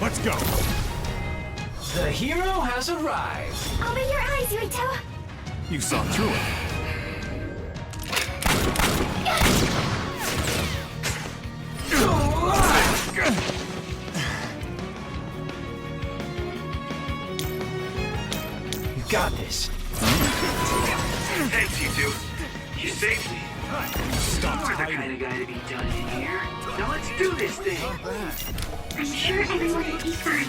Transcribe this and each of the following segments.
Let's go. The hero has arrived. Open your eyes, Yuito. You saw through it. You got this. Thanks, Yuito. You saved me. Stop You're the hiding. kind of guy to be done in here. Now let's do this thing. I'm sure everyone will be fine.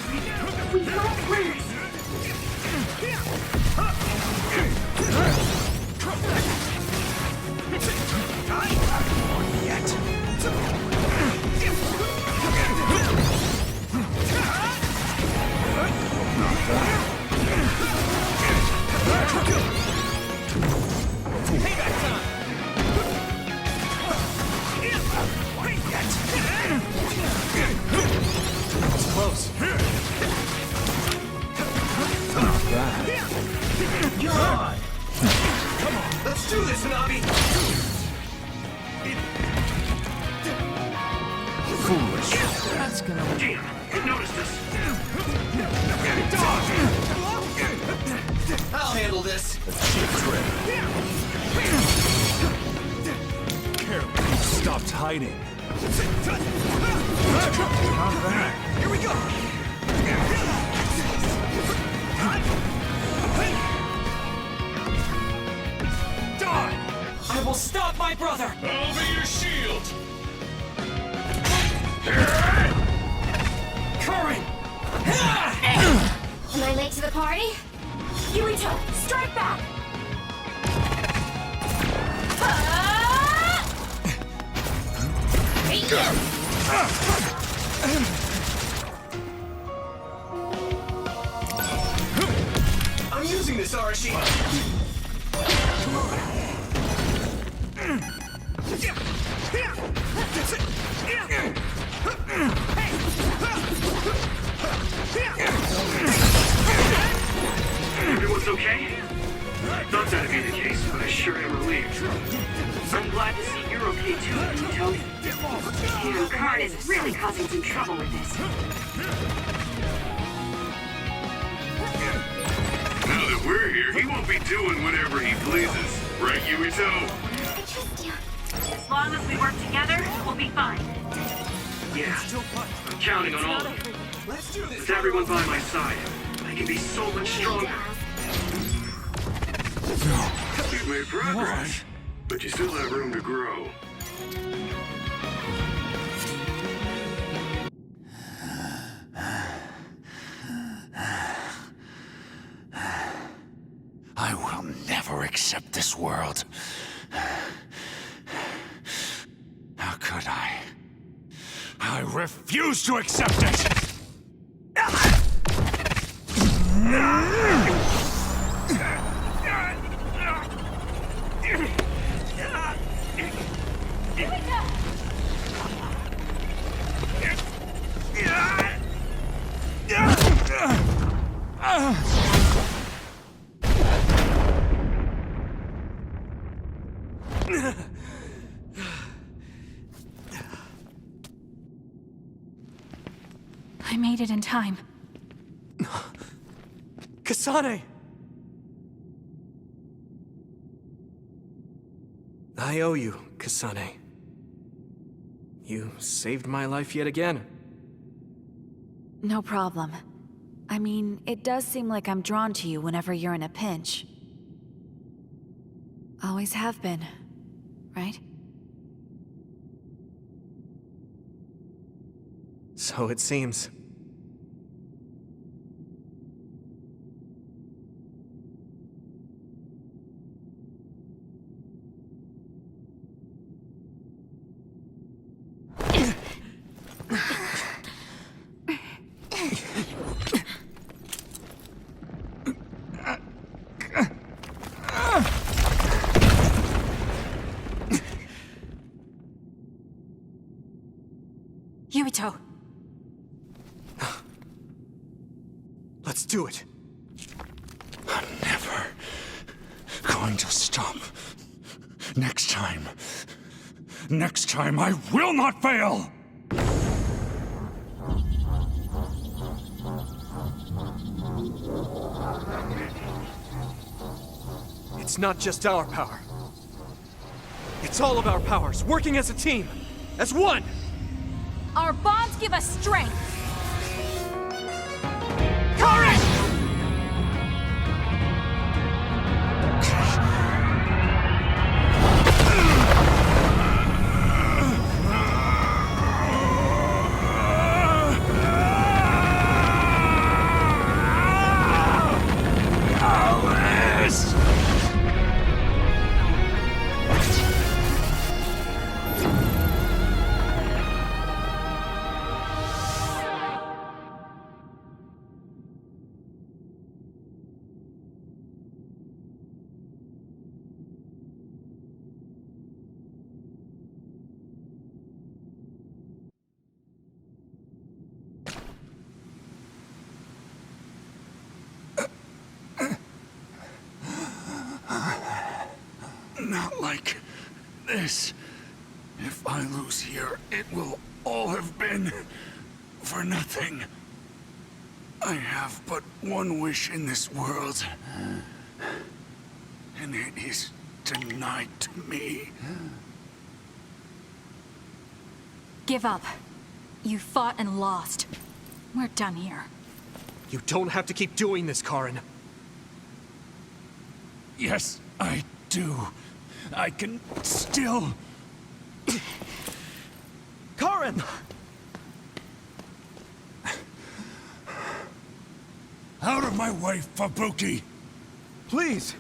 We won't lose. It's close. You're on. Come on, let's do this, Nabi. Foolish. That's gonna. Damn, you noticed us. I'll handle this. A cheap trick. Careful. You stopped hiding. Here we go. Die! I will stop my brother. I'll be your shield. Current. Am I late to the party? Yuito, strike back! I'm using this Arashi. Everyone's okay? Thought that'd be the case, but I sure am relieved. I'm glad to see you're okay too, Yuito. Yeah, Khan is really causing some trouble with this. Now that we're here, he won't be doing whatever he pleases. Right, Yuito? I trust you. As long as we work together, we'll be fine. Yeah, I'm counting on all of you. Let's do this. With everyone by my side, I can be so much stronger. You've made progress, but you still have room to grow. I will never accept this world. How could I? I refuse to accept it! I made it in time. Kasane! I owe you, Kasane. You saved my life yet again. No problem. I mean, it does seem like I'm drawn to you whenever you're in a pinch. Always have been, right? So it seems. Yuito! Let's do it. I'm never going to stop. Next time I will not fail! It's not just our power. It's all of our powers, working as a team, as one! Our bonds give us strength. Karen! Not like this. If I lose here, it will all have been for nothing. I have but one wish in this world, and it is denied to me. Give up. You fought and lost. We're done here. You don't have to keep doing this, Karen. Yes, I do. I can still... Karen! Out of my way, Fubuki! Please!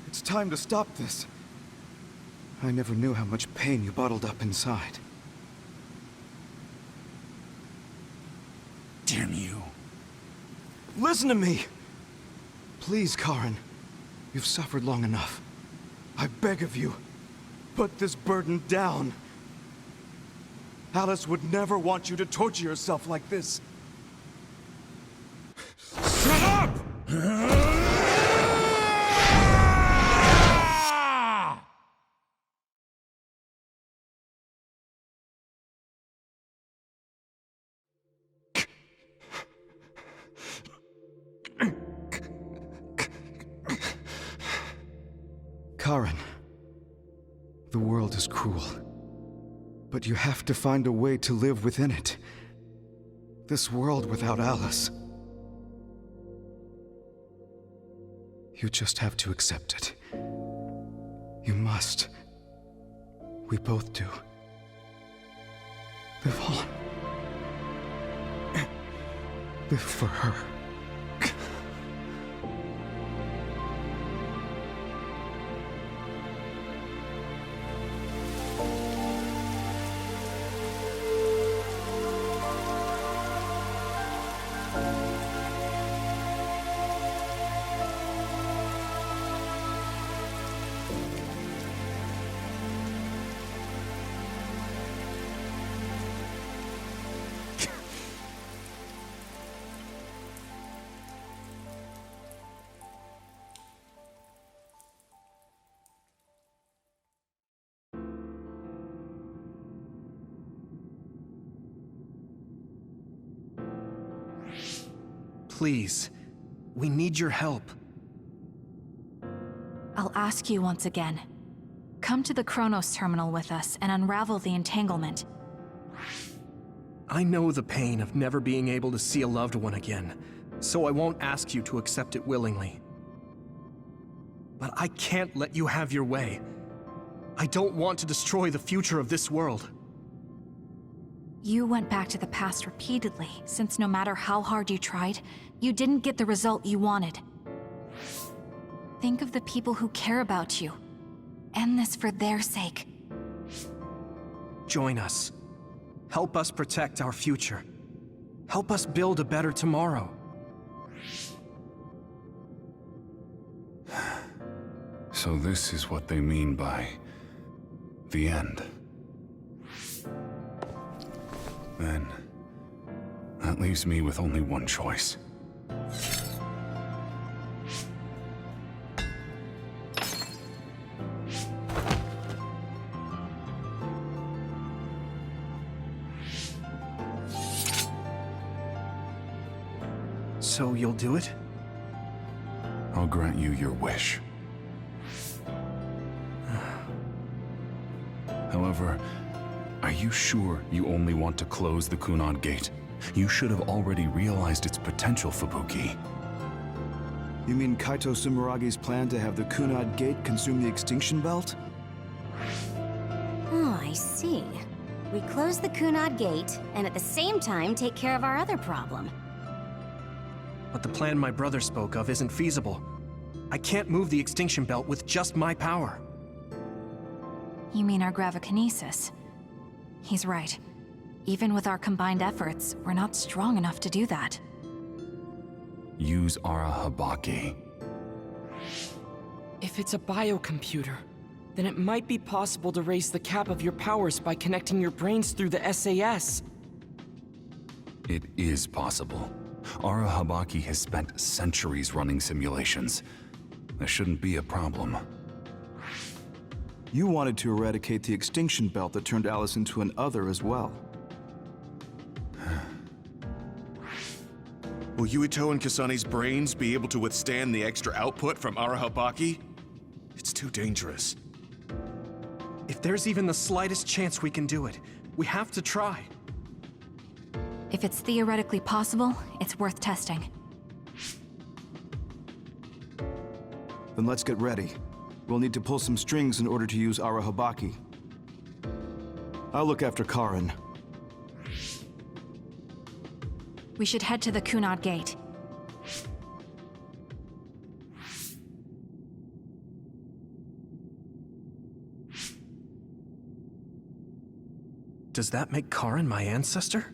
It's time to stop this. I never knew how much pain you bottled up inside. Damn you. Listen to me! Please, Karen. You've suffered long enough. I beg of you, put this burden down. Alice would never want you to torture yourself like this. Shut up! Karen, the world is cruel, but you have to find a way to live within it. This world without Alice. You just have to accept it. You must. We both do. Live on. Live for her. Please, we need your help. I'll ask you once again. Come to the Chronos terminal with us and unravel the entanglement. I know the pain of never being able to see a loved one again, so I won't ask you to accept it willingly. But I can't let you have your way. I don't want to destroy the future of this world. You went back to the past repeatedly, since no matter how hard you tried, you didn't get the result you wanted. Think of the people who care about you. End this for their sake. Join us. Help us protect our future. Help us build a better tomorrow. So this is what they mean by the end. Then, that leaves me with only one choice. So you'll do it? I'll grant you your wish. However, are you sure you only want to close the Kunad Gate? You should have already realized its potential, Fubuki. You mean Kaito Sumeragi's plan to have the Kunad Gate consume the Extinction Belt? Oh, I see. We close the Kunad Gate, and at the same time take care of our other problem. But the plan my brother spoke of isn't feasible. I can't move the Extinction Belt with just my power. You mean our gravikinesis? He's right. Even with our combined efforts, we're not strong enough to do that. Use Arahabaki. If it's a biocomputer, then it might be possible to raise the cap of your powers by connecting your brains through the SAS. It is possible. Arahabaki has spent centuries running simulations. There shouldn't be a problem. You wanted to eradicate the Extinction Belt that turned Alice into an other as well. Will Yuito and Kasani's brains be able to withstand the extra output from Arahabaki? It's too dangerous. If there's even the slightest chance we can do it, we have to try. If it's theoretically possible, it's worth testing. Then let's get ready. We'll need to pull some strings in order to use Arahabaki. I'll look after Karin. We should head to the Kunad Gate. Does that make Karin my ancestor?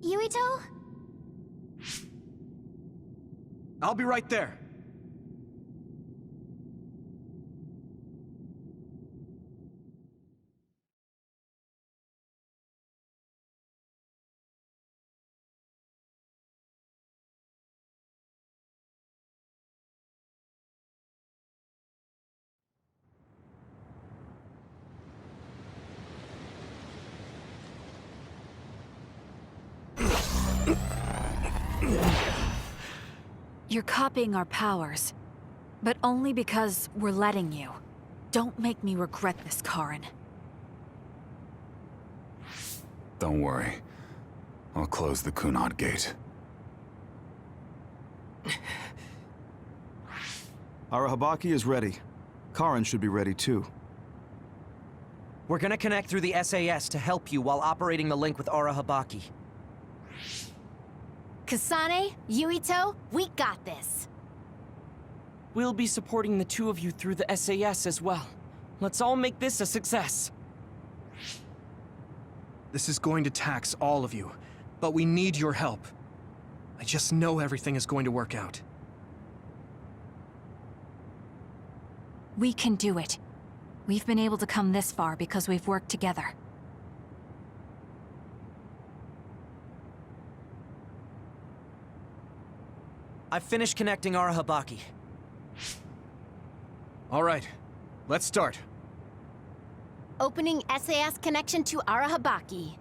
Yuito? I'll be right there. You're copying our powers, but only because we're letting you. Don't make me regret this, Karin. Don't worry. I'll close the Kunad Gate. Arahabaki is ready. Karin should be ready too. We're gonna connect through the SAS to help you while operating the link with Arahabaki. Kasane, Yuito, we got this. We'll be supporting the two of you through the SAS as well. Let's all make this a success. This is going to tax all of you, but we need your help. I just know everything is going to work out. We can do it. We've been able to come this far because we've worked together. I've finished connecting Arahabaki. All right, let's start. Opening SAS connection to Arahabaki.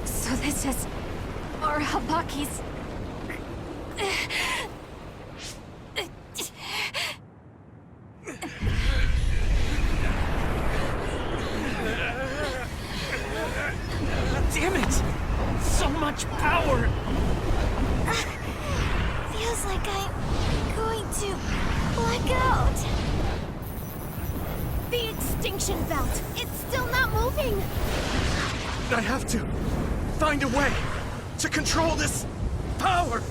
So this is Arahabaki's... Damn it! So much power! Feels like I'm going to black out. The Extinction Belt, it's still not moving. I have to find a way to control this power!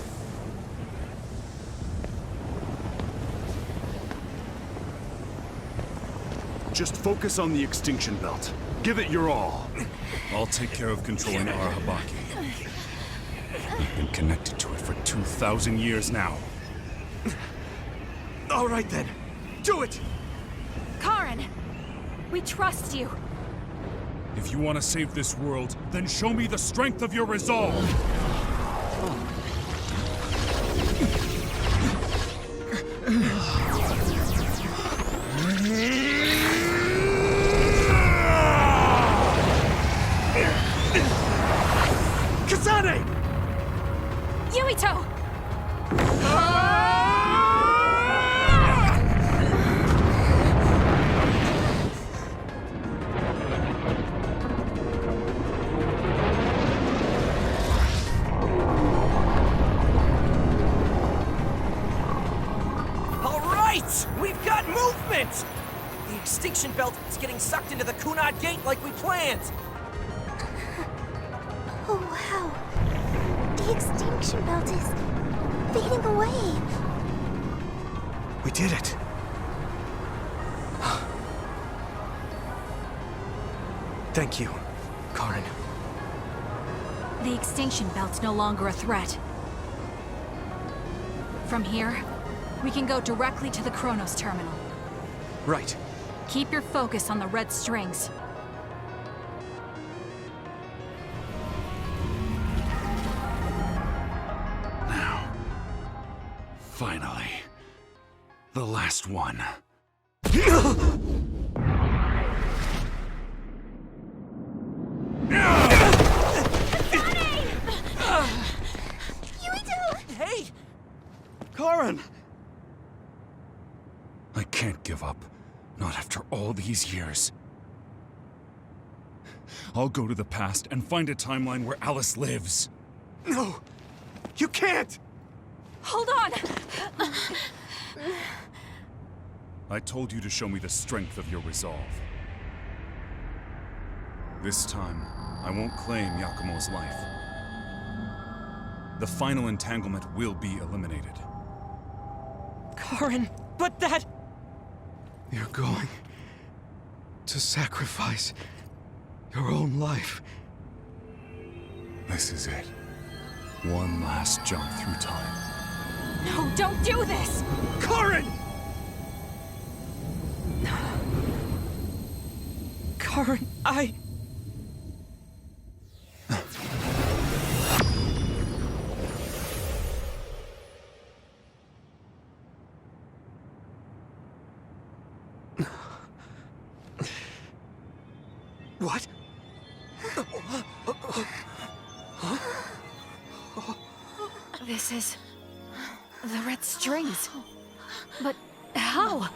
Just focus on the extinction belt. Give it your all. I'll take care of controlling Arahabaki. I've been connected to it for 2,000 years now. All right then. Do it! Karen! We trust you. If you want to save this world, then show me the strength of your resolve. Kasane! Yuito! All right! We've got movement! The extinction belt is getting sucked into the Kunad Gate like we planned! Oh, wow. The extinction belt is fading away. We did it. Thank you, Karen. The extinction belt's no longer a threat. From here, we can go directly to the Kronos terminal. Right. Keep your focus on the red strings. Now, finally, the last one. Hey! Karen! I can't give up. Not after all these years. I'll go to the past and find a timeline where Alice lives. No! You can't! Hold on! I told you to show me the strength of your resolve. This time, I won't claim Yakumo's life. The final entanglement will be eliminated. Karen, but that... You're going to sacrifice your own life. This is it. One last jump through time. No, don't do this! Karen! Karen, I... What? This is... the red strings. But how?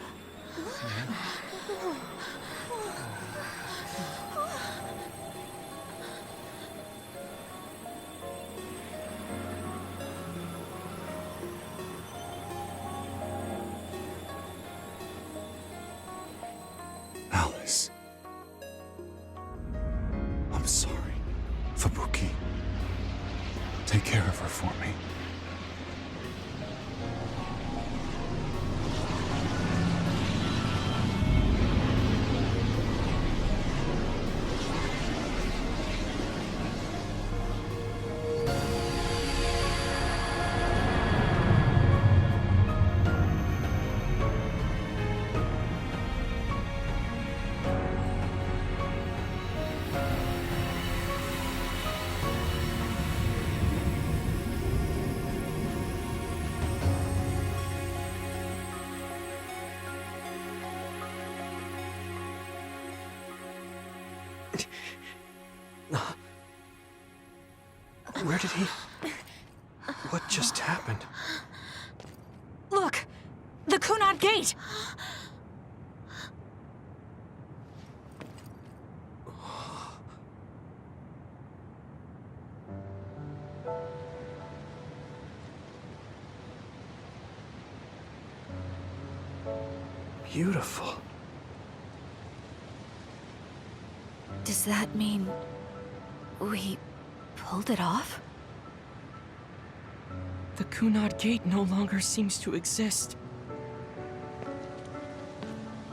Alice. I'm sorry. Fubuki. Take care of her for me. Where did he... What just happened? Look! The Kunad Gate! Beautiful. Does that mean... we... pulled it off? The Kunad Gate no longer seems to exist.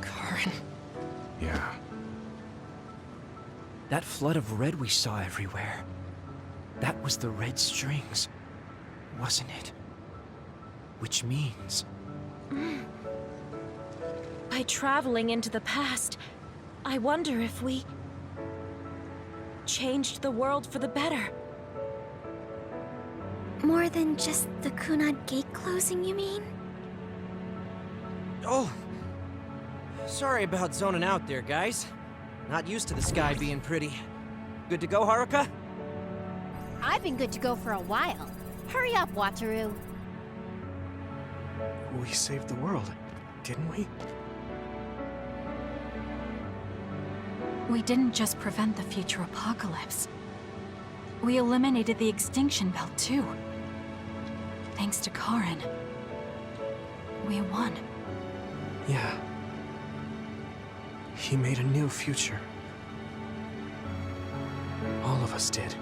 Karen. That flood of red we saw everywhere. That was the red strings, wasn't it? Which means... By traveling into the past, I wonder if we... changed the world for the better. More than just the Kunad gate closing, you mean? Oh! Sorry about zoning out there, guys. Not used to the sky being pretty. Good to go, Haruka? I've been good to go for a while. Hurry up, Wataru. We saved the world, didn't we? We didn't just prevent the future apocalypse. We eliminated the extinction belt, too. Thanks to Karen. We won. Yeah. He made a new future. All of us did.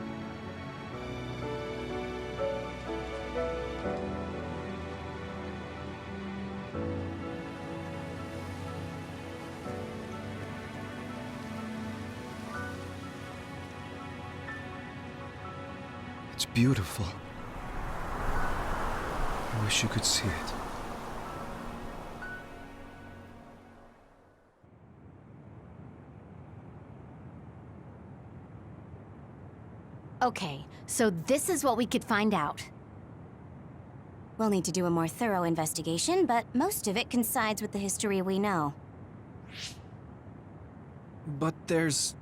It's beautiful. I wish you could see it. Okay, so this is what we could find out. We'll need to do a more thorough investigation, but most of it coincides with the history we know. But there's...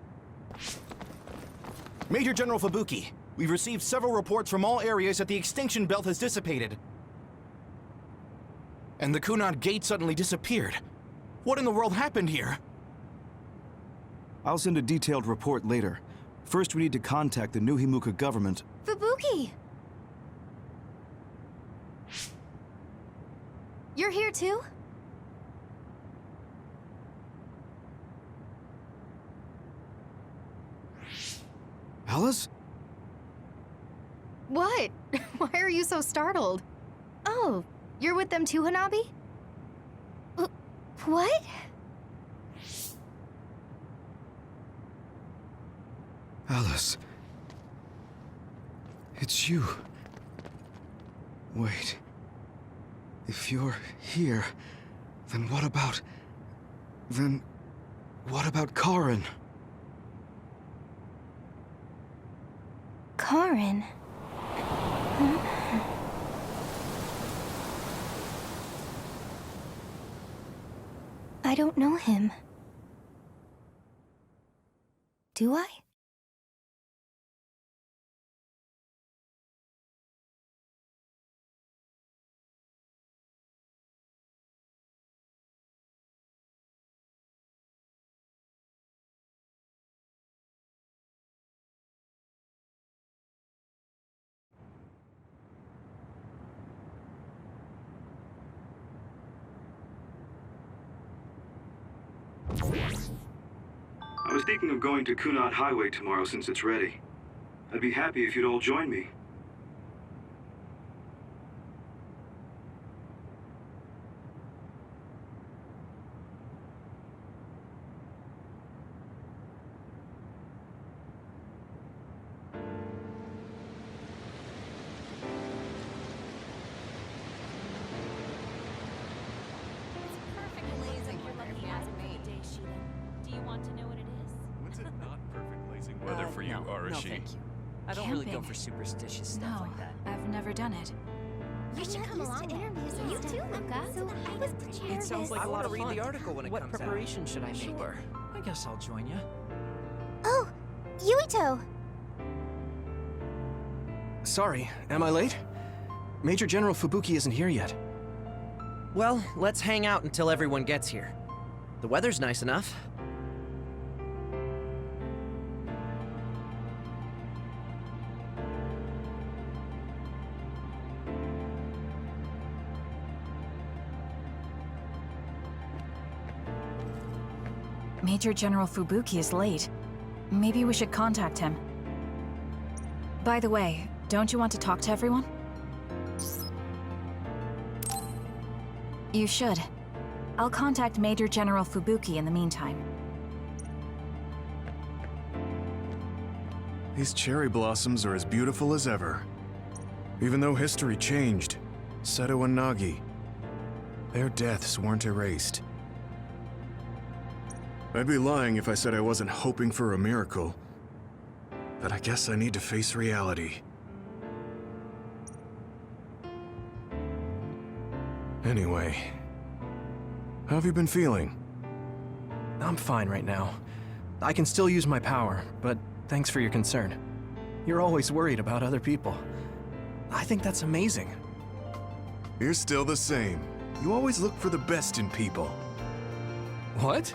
Major General Fubuki, we've received several reports from all areas that the extinction belt has dissipated. And the Kunad gate suddenly disappeared. What in the world happened here? I'll send a detailed report later. First, we need to contact the New Himuka government. Fubuki! You're here too? Alice? What? Why are you so startled? Oh, you're with them too, Hanabi? What? Alice. It's you. Wait. If you're here, then what about... Then... what about Karen? Karen? I don't know him. Do I? I was thinking of going to Kunad Highway tomorrow since it's ready. I'd be happy if you'd all join me. Weather for you, No, Arashi. thank you. I don't really go for superstitious stuff like that. I've never done it. You should come along to interviews and stuff. You too, Luca. So I was It sounds like I a lot want of to read fun. the article when it What comes out. preparation should I make? Sure. I guess I'll join you. Oh, Yuito! Sorry, am I late? Major General Fubuki isn't here yet. Well, let's hang out until everyone gets here. The weather's nice enough. Major General Fubuki is late. Maybe we should contact him. By the way, don't you want to talk to everyone? You should. I'll contact Major General Fubuki in the meantime. These cherry blossoms are as beautiful as ever. Even though history changed, Seto and Nagi, their deaths weren't erased. I'd be lying if I said I wasn't hoping for a miracle. But I guess I need to face reality. Anyway, how have you been feeling? I'm fine right now. I can still use my power, but thanks for your concern. You're always worried about other people. I think that's amazing. You're still the same. You always look for the best in people. What?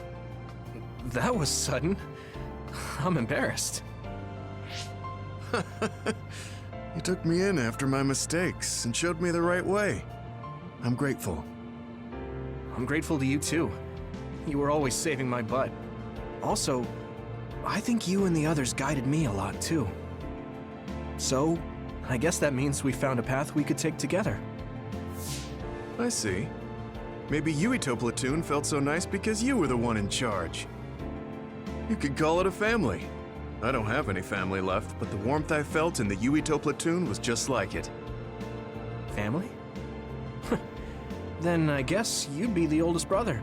That was sudden. I'm embarrassed. You took me in after my mistakes and showed me the right way. I'm grateful. I'm grateful to you too. You were always saving my butt. Also, I think you and the others guided me a lot too. So, I guess that means we found a path we could take together. I see. Maybe Yuito Platoon felt so nice because you were the one in charge. You could call it a family. I don't have any family left, but the warmth I felt in the Yuito Platoon was just like it. Family? Then I guess you'd be the oldest brother.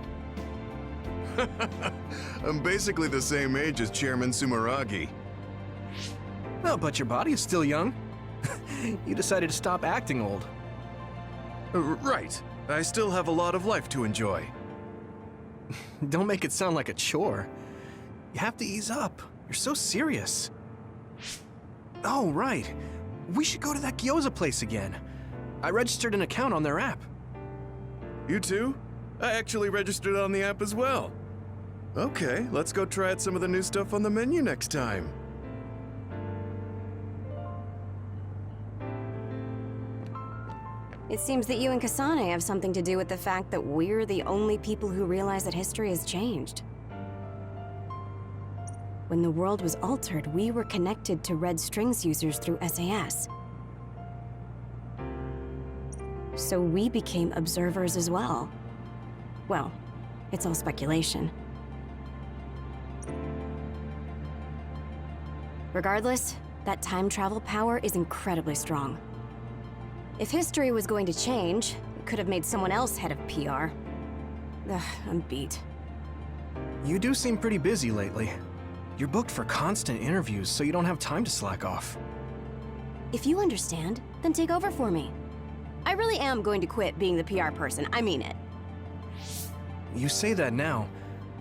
I'm basically the same age as Chairman Sumeragi. Well, but your body is still young. You decided to stop acting old. Right. I still have a lot of life to enjoy. Don't make it sound like a chore. You have to ease up. You're so serious. Oh, right. We should go to that gyoza place again. I registered an account on their app. You too? I actually registered on the app as well. Okay, let's go try out some of the new stuff on the menu next time. It seems that you and Kasane have something to do with the fact that we're the only people who realize that history has changed. When the world was altered, we were connected to Red Strings users through SAS. So we became observers as well. Well, it's all speculation. Regardless, that time travel power is incredibly strong. If history was going to change, it could have made someone else head of PR. Ugh, I'm beat. You do seem pretty busy lately. You're booked for constant interviews, so you don't have time to slack off. If you understand, then take over for me. I really am going to quit being the PR person, I mean it. You say that now,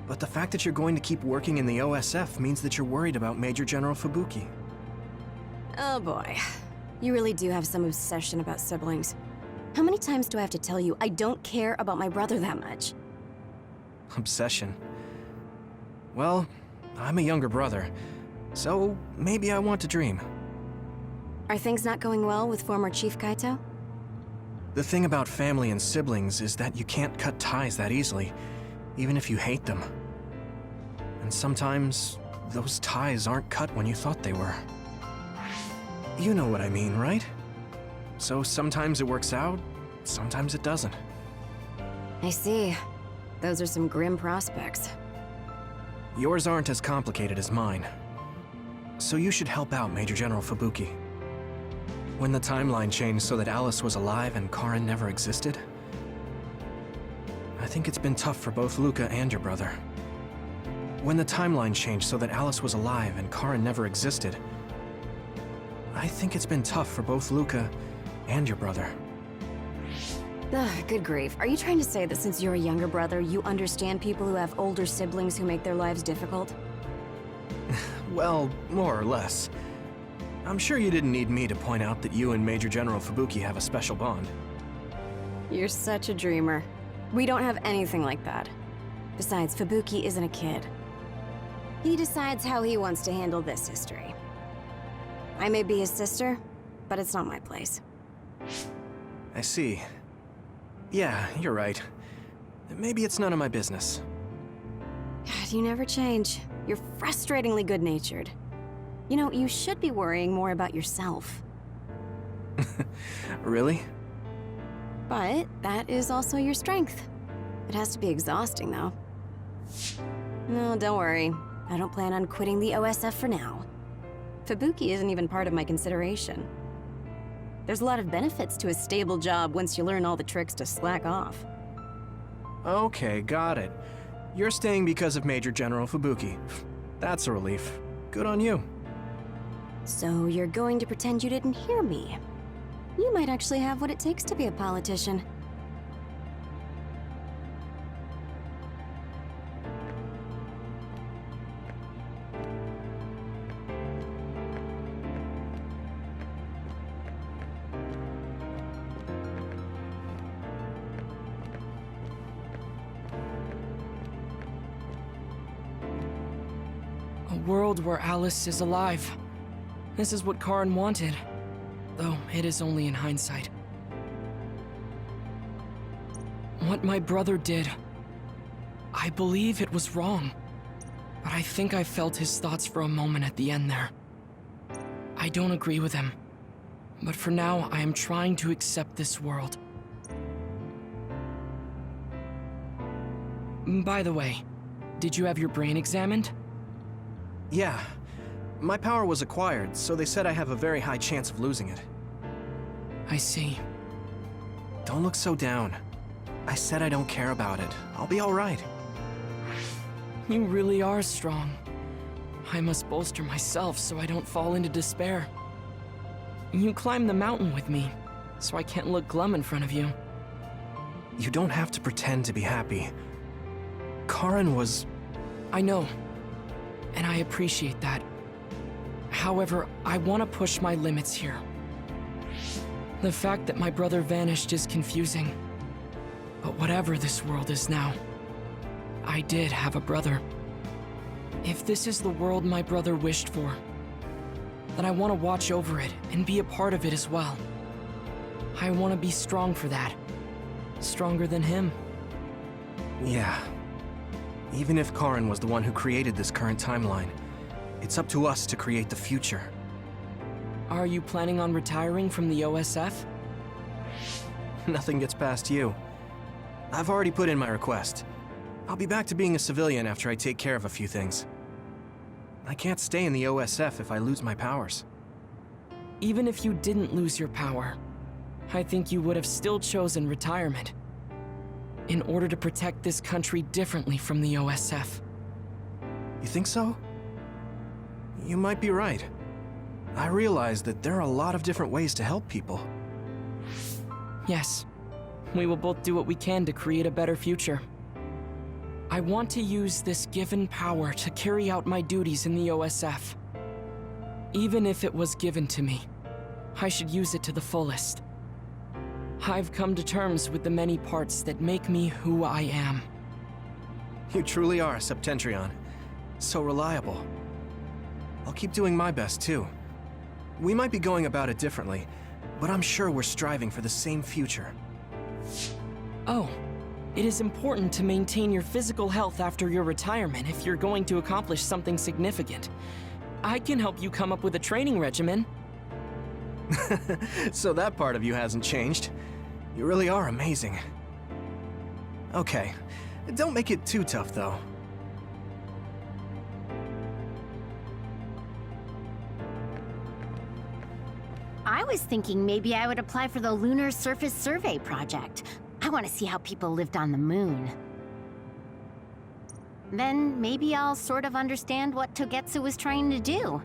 but the fact that you're going to keep working in the OSF means that you're worried about Major General Fubuki. Oh boy. You really do have some obsession about siblings. How many times do I have to tell you I don't care about my brother that much? Obsession. Well, I'm a younger brother, so maybe I want to dream. Are things not going well with former Chief Kaito? The thing about family and siblings is that you can't cut ties that easily, even if you hate them. And sometimes, those ties aren't cut when you thought they were. You know what I mean, right? So sometimes it works out, sometimes it doesn't. I see. Those are some grim prospects. Yours aren't as complicated as mine. So you should help out Major General Fubuki. When the timeline changed so that Alice was alive and Karin never existed, I think it's been tough for both Luca and your brother. When the timeline changed so that Alice was alive and Karin never existed, I think it's been tough for both Luca and your brother. Ugh, good grief. Are you trying to say that since you're a younger brother, you understand people who have older siblings who make their lives difficult? Well, more or less. I'm sure you didn't need me to point out that you and Major General Fubuki have a special bond. You're such a dreamer. We don't have anything like that. Besides, Fubuki isn't a kid. He decides how he wants to handle this history. I may be his sister, but it's not my place. I see. Yeah, you're right. Maybe it's none of my business. God, you never change. You're frustratingly good-natured. You know, you should be worrying more about yourself. Really? But that is also your strength. It has to be exhausting, though. No, don't worry. I don't plan on quitting the OSF for now. Fubuki isn't even part of my consideration. There's a lot of benefits to a stable job once you learn all the tricks to slack off. Okay, got it. You're staying because of Major General Fubuki. That's a relief. Good on you. So you're going to pretend you didn't hear me. You might actually have what it takes to be a politician. A world where Alice is alive. This is what Karen wanted, though it is only in hindsight. What my brother did, I believe it was wrong, but I think I felt his thoughts for a moment at the end there. I don't agree with him, but for now I am trying to accept this world. By the way, did you have your brain examined? Yeah. My power was acquired, so they said I have a very high chance of losing it. I see. Don't look so down. I said I don't care about it. I'll be all right. You really are strong. I must bolster myself so I don't fall into despair. You climbed the mountain with me, so I can't look glum in front of you. You don't have to pretend to be happy. Karen was... I know, and I appreciate that. However, I want to push my limits here. The fact that my brother vanished is confusing. But whatever this world is now, I did have a brother. If this is the world my brother wished for, then I want to watch over it and be a part of it as well. I want to be strong for that. Stronger than him. Yeah. Even if Karen was the one who created this current timeline, it's up to us to create the future. Are you planning on retiring from the OSF? Nothing gets past you. I've already put in my request. I'll be back to being a civilian after I take care of a few things. I can't stay in the OSF if I lose my powers. Even if you didn't lose your power, I think you would have still chosen retirement in order to protect this country differently from the OSF. You think so? You might be right. I realize that there are a lot of different ways to help people. Yes. We will both do what we can to create a better future. I want to use this given power to carry out my duties in the OSF. Even if it was given to me, I should use it to the fullest. I've come to terms with the many parts that make me who I am. You truly are a Septentrion. So reliable. I'll keep doing my best, too. We might be going about it differently, but I'm sure we're striving for the same future. Oh, it is important to maintain your physical health after your retirement if you're going to accomplish something significant. I can help you come up with a training regimen. So that part of you hasn't changed. You really are amazing. Okay, don't make it too tough, though. I was thinking maybe I would apply for the Lunar Surface Survey project. I want to see how people lived on the moon. Then maybe I'll sort of understand what Togetsu was trying to do.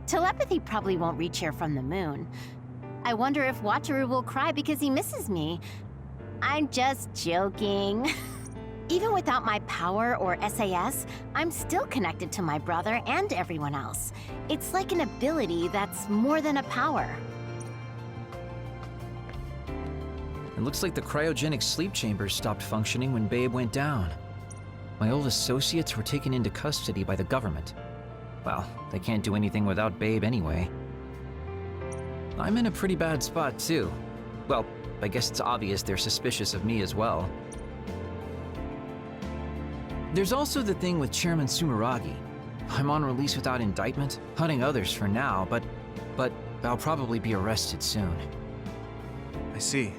Telepathy probably won't reach here from the moon. I wonder if Wataru will cry because he misses me. I'm just joking. Even without my power or SAS, I'm still connected to my brother and everyone else. It's like an ability that's more than a power. It looks like the cryogenic sleep chambers stopped functioning when Babe went down. My old associates were taken into custody by the government. Well, they can't do anything without Babe anyway. I'm in a pretty bad spot too. Well, I guess it's obvious they're suspicious of me as well. There's also the thing with Chairman Sumeragi. I'm on release without indictment, hunting others for now, but I'll probably be arrested soon. I see.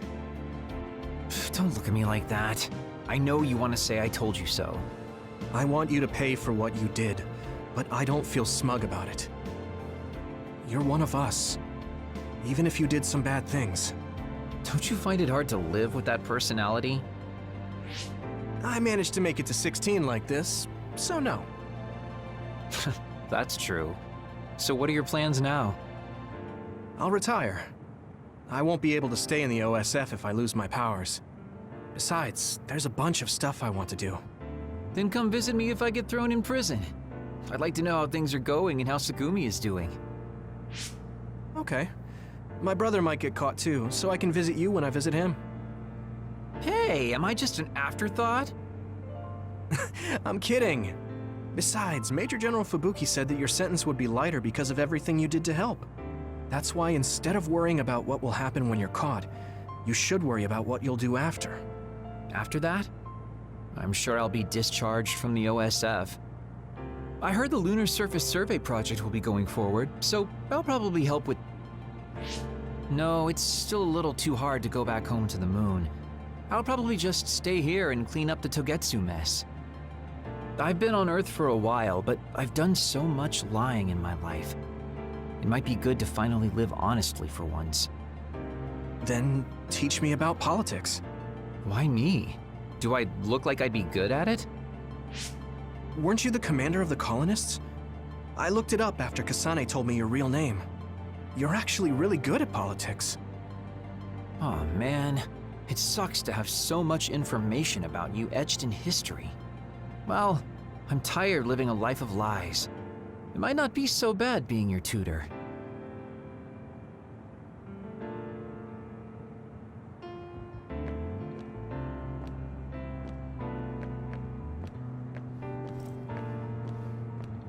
Don't look at me like that. I know you want to say I told you so. I want you to pay for what you did, but I don't feel smug about it. You're one of us. Even if you did some bad things. Don't you find it hard to live with that personality? I managed to make it to 16 like this, so no. That's true. So what are your plans now? I'll retire. I won't be able to stay in the OSF if I lose my powers. Besides, there's a bunch of stuff I want to do. Then come visit me if I get thrown in prison. I'd like to know how things are going and how Sagumi is doing. Okay. My brother might get caught too, so I can visit you when I visit him. Hey, am I just an afterthought? I'm kidding. Besides, Major General Fubuki said that your sentence would be lighter because of everything you did to help. That's why instead of worrying about what will happen when you're caught, you should worry about what you'll do after. After that? I'm sure I'll be discharged from the OSF. I heard the Lunar Surface Survey project will be going forward, so I'll probably help with... No, it's still a little too hard to go back home to the moon. I'll probably just stay here and clean up the Togetsu mess. I've been on Earth for a while, but I've done so much lying in my life. It might be good to finally live honestly for once. Then teach me about politics. Why me? Do I look like I'd be good at it? Weren't you the commander of the colonists? I looked it up after Kasane told me your real name. You're actually really good at politics. Aw, man. It sucks to have so much information about you etched in history. Well, I'm tired living a life of lies. It might not be so bad being your tutor.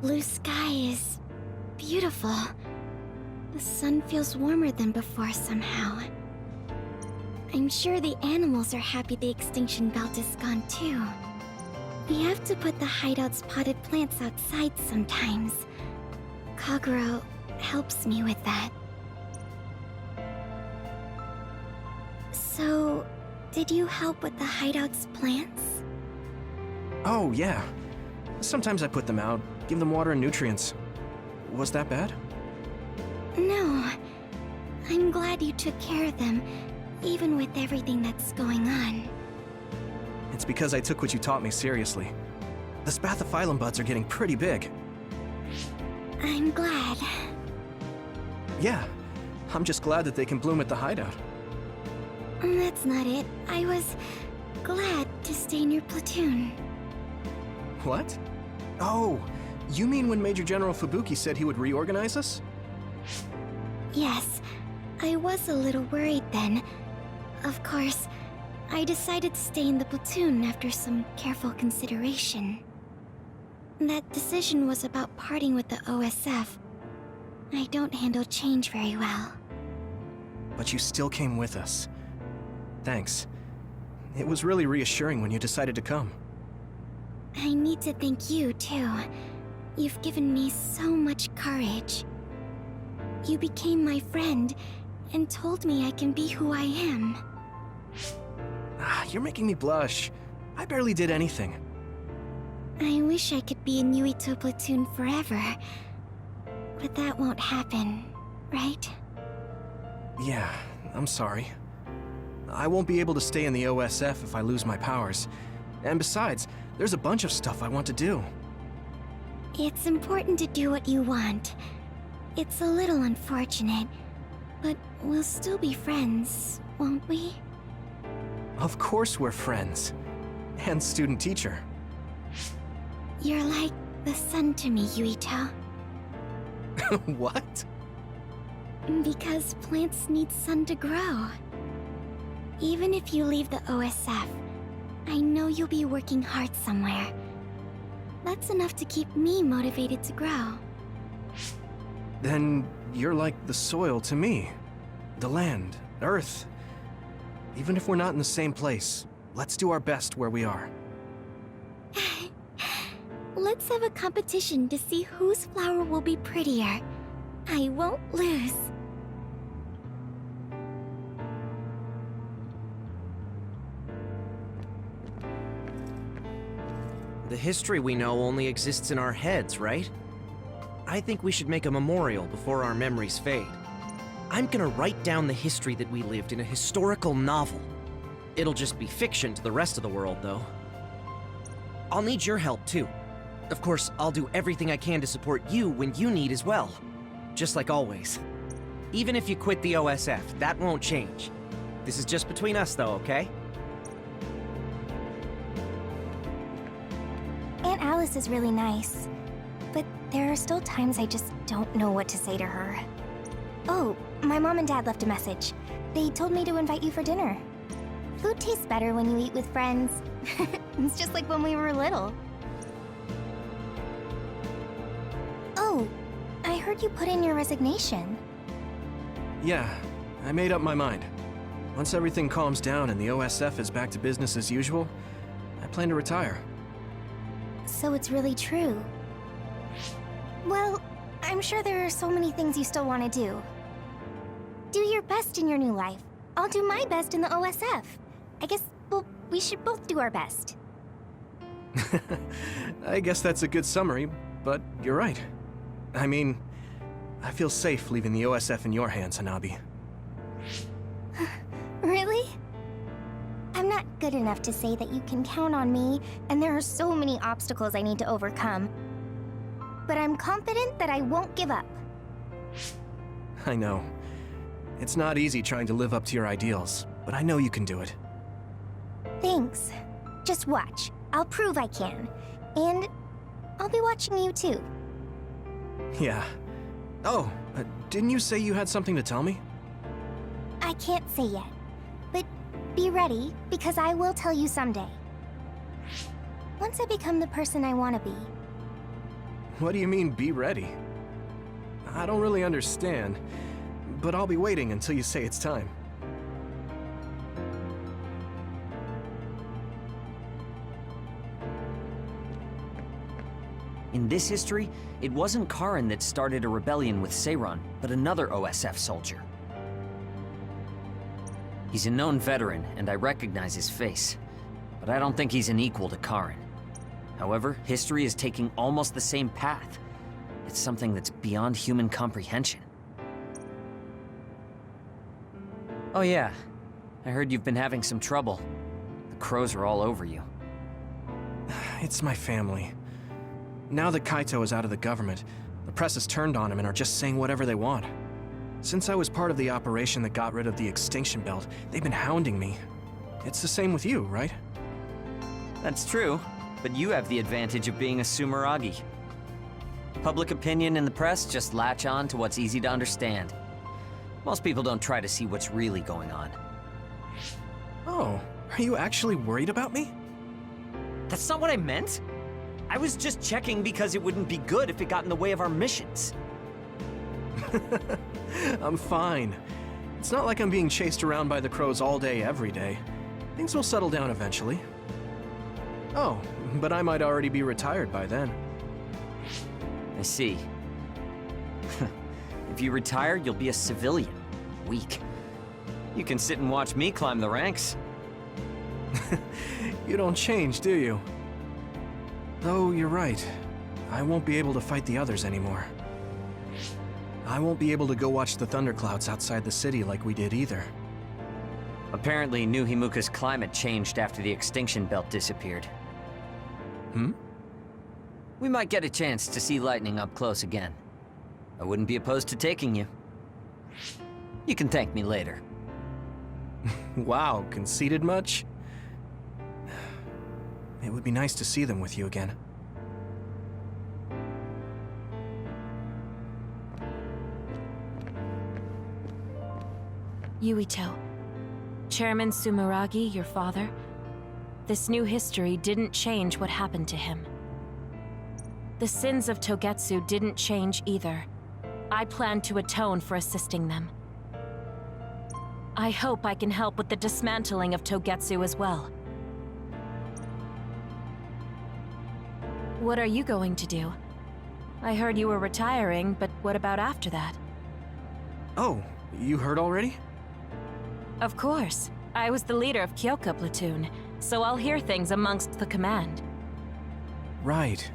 Blue sky is beautiful. The sun feels warmer than before somehow. I'm sure the animals are happy the extinction belt is gone too. We have to put the hideout's potted plants outside sometimes. Kaguro helps me with that. So, did you help with the hideout's plants? Oh, yeah. Sometimes I put them out, give them water and nutrients. Was that bad? No. I'm glad you took care of them, even with everything that's going on. It's because I took what you taught me seriously. The spathiphyllum buds are getting pretty big. I'm glad. Yeah, I'm just glad that they can bloom at the hideout. That's not it. I was glad to stay in your platoon. What? Oh, you mean when Major General Fubuki said he would reorganize us? Yes, I was a little worried then. Of course, I decided to stay in the platoon after some careful consideration. That decision was about parting with the OSF. I don't handle change very well. But you still came with us. Thanks. It was really reassuring when you decided to come. I need to thank you, too. You've given me so much courage. You became my friend and told me I can be who I am. You're making me blush. I barely did anything. I wish I could be in Yuito platoon forever. But that won't happen, right? Yeah, I'm sorry. I won't be able to stay in the OSF if I lose my powers. And besides, there's a bunch of stuff I want to do. It's important to do what you want. It's a little unfortunate, but we'll still be friends, won't we? Of course we're friends. And student-teacher. You're like the sun to me, Yuito. What? Because plants need sun to grow. Even if you leave the OSF, I know you'll be working hard somewhere. That's enough to keep me motivated to grow. Then you're like the soil to me. The land, earth. Even if we're not in the same place, let's do our best where we are. Let's have a competition to see whose flower will be prettier. I won't lose. The history we know only exists in our heads, right? I think we should make a memorial before our memories fade. I'm gonna write down the history that we lived in a historical novel. It'll just be fiction to the rest of the world, though. I'll need your help, too. Of course, I'll do everything I can to support you when you need as well. Just like always. Even if you quit the OSF, that won't change. This is just between us, though, okay? Aunt Alice is really nice, but there are still times I just don't know what to say to her. Oh, my mom and dad left a message. They told me to invite you for dinner. Food tastes better when you eat with friends. It's just like when we were little. Oh, I heard you put in your resignation. Yeah, I made up my mind. Once everything calms down and the OSF is back to business as usual, I plan to retire. So it's really true. Well, I'm sure there are so many things you still want to do. Do your best in your new life. I'll do my best in the OSF. I guess, well, we should both do our best. I guess that's a good summary, but you're right. I mean, I feel safe leaving the OSF in your hands, Hanabi. Really? I'm not good enough to say that you can count on me, and there are so many obstacles I need to overcome. But I'm confident that I won't give up. I know. It's not easy trying to live up to your ideals, but I know you can do it. Thanks. Just watch. I'll prove I can. And I'll be watching you too. Yeah. Oh, didn't you say you had something to tell me? I can't say yet, but be ready, because I will tell you someday. Once I become the person I want to be. What do you mean, be ready? I don't really understand, but I'll be waiting until you say it's time. In this history, it wasn't Karen that started a rebellion with Seiran, but another OSF soldier. He's a known veteran, and I recognize his face, but I don't think he's an equal to Karen. However, history is taking almost the same path. It's something that's beyond human comprehension. Oh yeah, I heard you've been having some trouble. The crows are all over you. It's my family. Now that Kaito is out of the government, the press has turned on him and are just saying whatever they want. Since I was part of the operation that got rid of the extinction belt, they've been hounding me. It's the same with you, right? That's true, but you have the advantage of being a Sumeragi. Public opinion and the press just latch on to what's easy to understand. Most people don't try to see what's really going on. Oh, are you actually worried about me? That's not what I meant. I was just checking because it wouldn't be good if it got in the way of our missions. I'm fine. It's not like I'm being chased around by the crows all day, every day. Things will settle down eventually. Oh, but I might already be retired by then. I see. If you retire, you'll be a civilian. Weak. You can sit and watch me climb the ranks. You don't change, do you? Though you're right. I won't be able to fight the others anymore. I won't be able to go watch the thunderclouds outside the city like we did either. Apparently, New Himuka's climate changed after the extinction belt disappeared. Hmm? We might get a chance to see lightning up close again. I wouldn't be opposed to taking you. You can thank me later. Wow, conceited much? It would be nice to see them with you again. Yuito. Chairman Sumeragi, your father. This new history didn't change what happened to him. The sins of Togetsu didn't change either. I plan to atone for assisting them. I hope I can help with the dismantling of Togetsu as well. What are you going to do? I heard you were retiring, but what about after that? Oh, you heard already? Of course. I was the leader of Kyoka platoon, so I'll hear things amongst the command. Right.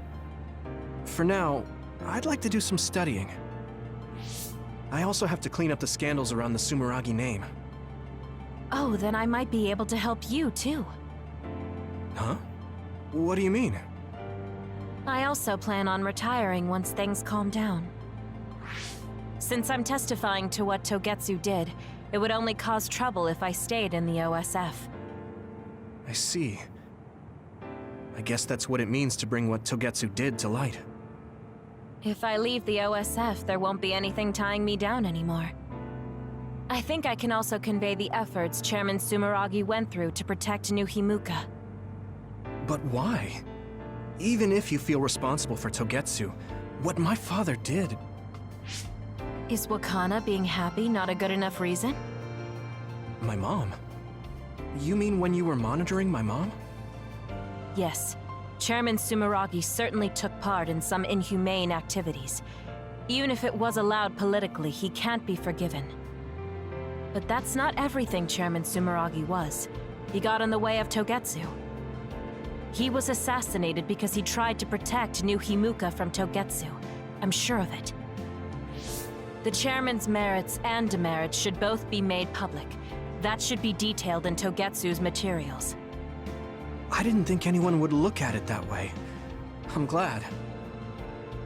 For now, I'd like to do some studying. I also have to clean up the scandals around the Sumeragi name. Oh, then I might be able to help you, too. Huh? What do you mean? I also plan on retiring once things calm down. Since I'm testifying to what Togetsu did, it would only cause trouble if I stayed in the OSF. I see. I guess that's what it means to bring what Togetsu did to light. If I leave the OSF, there won't be anything tying me down anymore. I think I can also convey the efforts Chairman Sumeragi went through to protect New Himuka. But why? Even if you feel responsible for Togetsu, what my father did... Is Wakana being happy not a good enough reason? My mom? You mean when you were monitoring my mom? Yes. Chairman Sumeragi certainly took part in some inhumane activities. Even if it was allowed politically, he can't be forgiven. But that's not everything Chairman Sumeragi was. He got in the way of Togetsu. He was assassinated because he tried to protect New Himuka from Togetsu. I'm sure of it. The chairman's merits and demerits should both be made public. That should be detailed in Togetsu's materials. I didn't think anyone would look at it that way. I'm glad.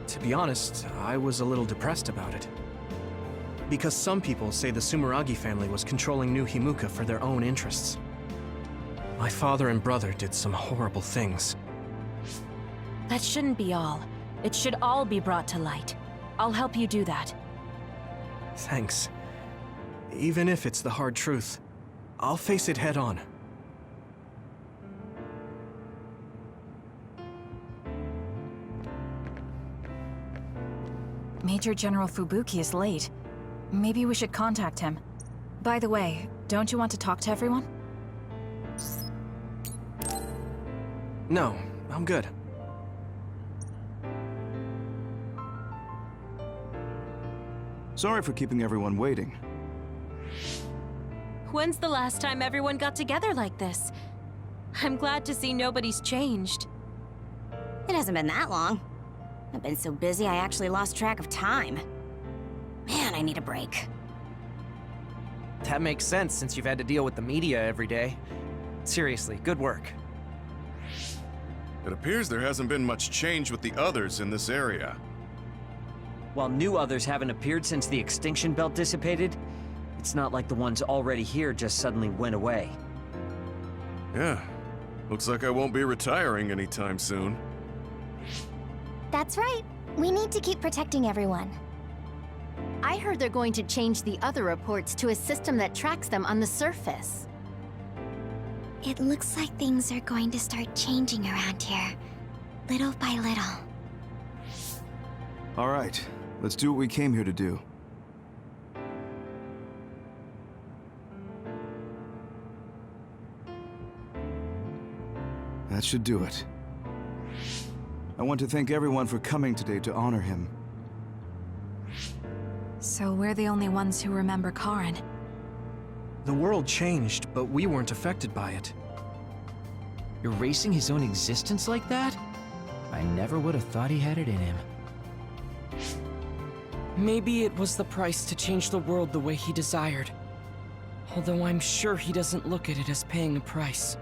To be honest, I was a little depressed about it. Because some people say the Sumeragi family was controlling New Himuka for their own interests. My father and brother did some horrible things. That shouldn't be all. It should all be brought to light. I'll help you do that. Thanks. Even if it's the hard truth, I'll face it head on. Major General Fubuki is late. Maybe we should contact him. By the way, don't you want to talk to everyone? No, I'm good. Sorry for keeping everyone waiting. When's the last time everyone got together like this? I'm glad to see nobody's changed. It hasn't been that long. I've been so busy I actually lost track of time. Man, I need a break. That makes sense since you've had to deal with the media every day. Seriously, good work. It appears there hasn't been much change with the others in this area. While new others haven't appeared since the extinction belt dissipated, it's not like the ones already here just suddenly went away. Yeah, looks like I won't be retiring anytime soon. That's right. We need to keep protecting everyone. I heard they're going to change the other reports to a system that tracks them on the surface. It looks like things are going to start changing around here, little by little. All right, let's do what we came here to do. That should do it. I want to thank everyone for coming today to honor him. So we're the only ones who remember Karen. The world changed, but we weren't affected by it. Erasing his own existence like that? I never would have thought he had it in him. Maybe it was the price to change the world the way he desired. Although I'm sure he doesn't look at it as paying a price.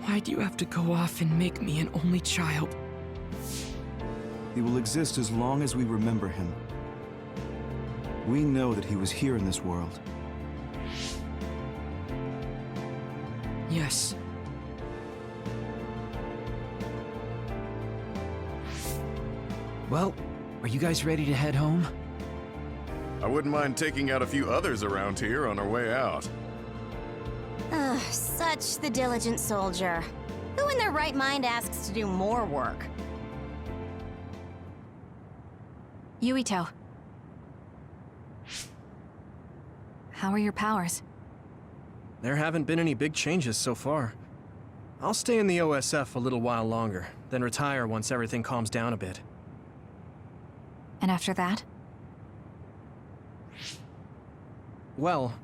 Why do you have to go off and make me an only child? He will exist as long as we remember him. We know that he was here in this world. Yes. Well, are you guys ready to head home? I wouldn't mind taking out a few others around here on our way out. Ugh, such the diligent soldier. Who in their right mind asks to do more work? Yuito. How are your powers? There haven't been any big changes so far. I'll stay in the OSF a little while longer, then retire once everything calms down a bit. And after that? Well,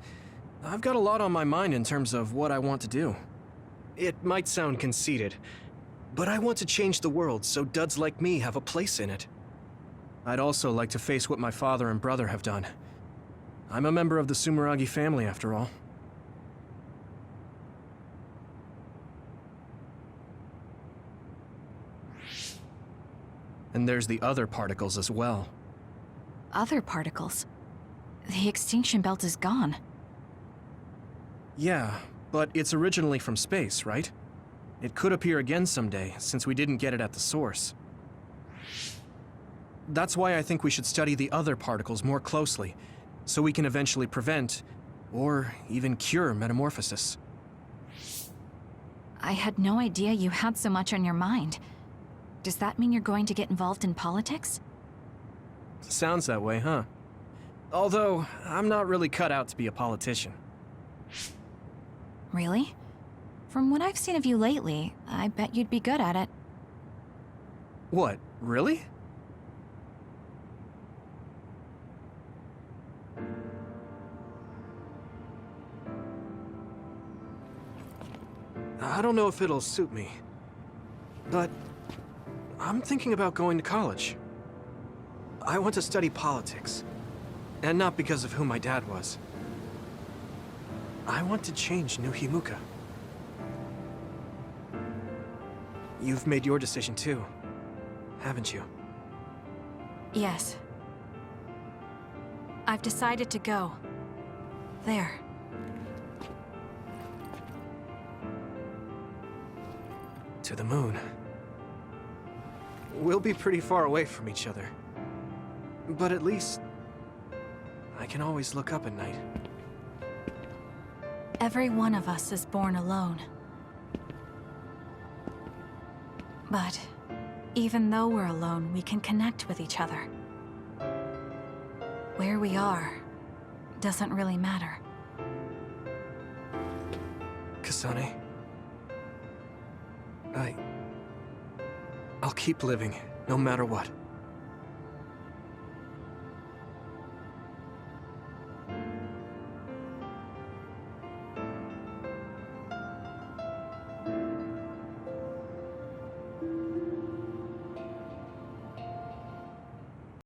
I've got a lot on my mind in terms of what I want to do. It might sound conceited, but I want to change the world so duds like me have a place in it. I'd also like to face what my father and brother have done. I'm a member of the Sumeragi family, after all. And there's the other particles as well. Other particles? The extinction belt is gone. Yeah, but it's originally from space, right? It could appear again someday, since we didn't get it at the source. That's why I think we should study the other particles more closely, so we can eventually prevent, or even cure metamorphosis. I had no idea you had so much on your mind. Does that mean you're going to get involved in politics? Sounds that way, huh? Although, I'm not really cut out to be a politician. Really? From what I've seen of you lately, I bet you'd be good at it. What, really? I don't know if it'll suit me, but I'm thinking about going to college. I want to study politics, and not because of who my dad was. I want to change New Himuka. You've made your decision too, haven't you? Yes. I've decided to go. There. To the moon. We'll be pretty far away from each other. But at least, I can always look up at night. Every one of us is born alone. But even though we're alone, we can connect with each other. Where we are doesn't really matter. Kasane. I'll keep living, no matter what.